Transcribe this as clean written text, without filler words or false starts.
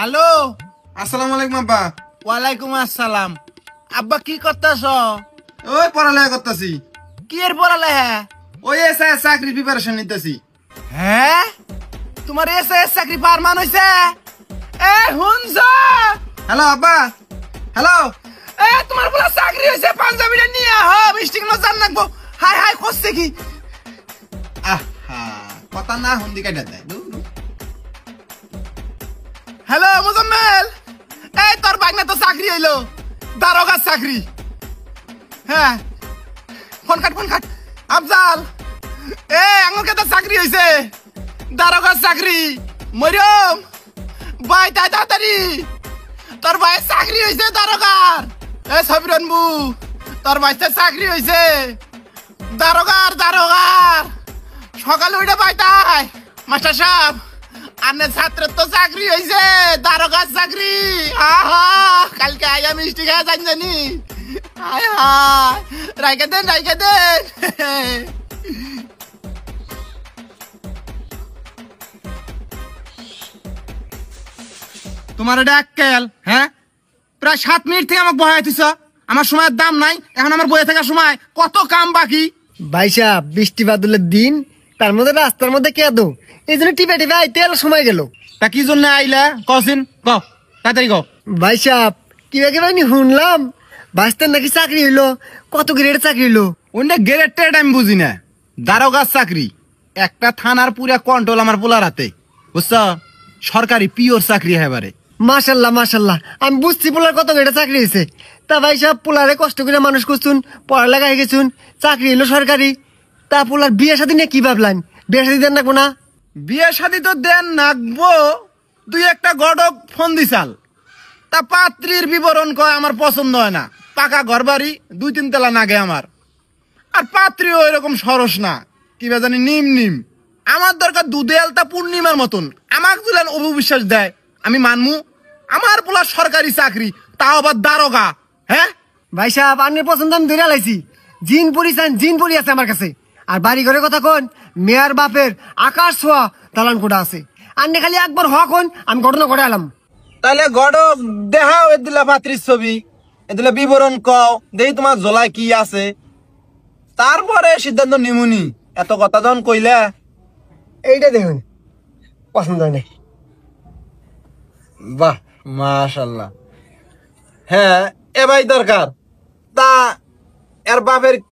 Hello, আসসালামু আলাইকুম আব্বা। ওয়ালাইকুম আসসালাম। আব্বা কি করতেছ? ওই পড়ালেখা করতেছি। কি এর পড়ালেখা? ওই এসআই চাকরির প্রিপারেশন নিতেছি। হ্যাঁ, তোমার এসএস চাকরি পারমান হইছে? এ হুনছ? হ্যালো আব্বা, হ্যালো। এ তোমার বলা চাকরি হইছে, পাঞ্জাবিটা নিয়ে আহ, মিষ্টি কিনো জান রাখবো। হাই হাই করছে কি? আহা, কথা না হুন্দি কাটা দেয়। হ্যালো মুজাম্মেল, এই তোর বাগনা তো চাকরি হইলো, দারোগার চাকরি। হ্যাঁ, ফোন কাট। আফজাল, এ আঙ্গুর কে তো চাকরি হইছে, দারোগার চাকরি। মরিয়ম ভাই, তাড়াতাড়ি তোর ভাইয়ের চাকরি হইছে দারোগার। এ সবিরন বু, তোর ভাইয়ের চাকরি হইছে দারোগার। সকালে উঠে পাইতাই মাস্টার সাহেব, আনে ছাত্রের তো চাকরি হইছে দারোগার চাকরি। আহা, কালকে আইয়া মিষ্টি খাওয়া জানি। হায় হায়, রাইখে দেন। তোমার এটা এককেল, হ্যাঁ? প্রায় 7 মিনিট থেকে আমাকে বহাই দিছ। আমার সময়ের দাম নাই, এখন আমার বয়ে থাকার সময় কত কাম বাকি। ভাই সাহেব, বৃষ্টি বাদলের দিন, তার মধ্যে রাস্তার মধ্যে কেদো, এই জন্য টিপে আইতে সময় গেল। তা কি জন্য আইলা কসিন ক, তাড়াতাড়ি ক। ভাই সাহেব, কিভাবে শুনলাম বাঁচতেন নাকি চাকরি হইলো, কত গ্রেডের চাকরি হইলো। ওইটা গ্রেড আমি বুঝি না। দারোগার চাকরি, একটা থানার পুরা কন্ট্রোল আমার পোলার হাতে, বুঝছ? সরকারি পিওর চাকরি এবারে। মাশাল্লাহ, আমি বুঝছি পোলার কত গ্রেডের চাকরি হয়েছে। তা ভাই সাহেব, পোলারে কষ্ট করে মানুষ করছুন, পড়ালেখা গেছুন, চাকরি হইলো সরকারি। তা পোলার বিয়ে শাদী নিয়ে কি ভাবলেন? বিয়ে শাদী দেন নাকবো না? বিয়ে শাদী তো দেন নাকবো, দুই একটা গডক ফোন দিছাল। তা পাত্রীর বিবরণ কয় আমার পছন্দ হয় না, পাকা ঘর বাড়ি 2-3 তলা নাগে আমার। আর পাত্রীও এরকম সরস না, কিবা জানি নিম। আমার দরকার দুধে আলতা পূর্ণিমার মতন। আমাকে দিলেন অবিশ্বাস দেয়, আমি মানমু? আমার পোলা সরকারি চাকরি, তাও আবার দারোগা। হ্যাঁ ভাই সাহেব, আন্নের পছন্দ আমি ধরে লাইছি। জিন পরি আছে আমার কাছে। আর বাড়ি ঘরের কথা কোন, মেয়ার বাপের আকাশ ছোঁয়া দালান কোটা আছে। আন্নে খালি একবার হক হন, আমি ঘটনা ঘটে আলাম। তাহলে গডক দেখাও, এদিলা পাত্রীর ছবি, এদিলা বিবরণ কও, দেই তোমার জোলায় কি আছে, তারপরে সিদ্ধান্ত নিমুনি। এত কথা যখন কইলা। এইটা দেখুন, পছন্দ হয় নাই। বাহ, মাশাআল্লাহ। হ্যাঁ, এ ভাই দরকার। তা এর বাপের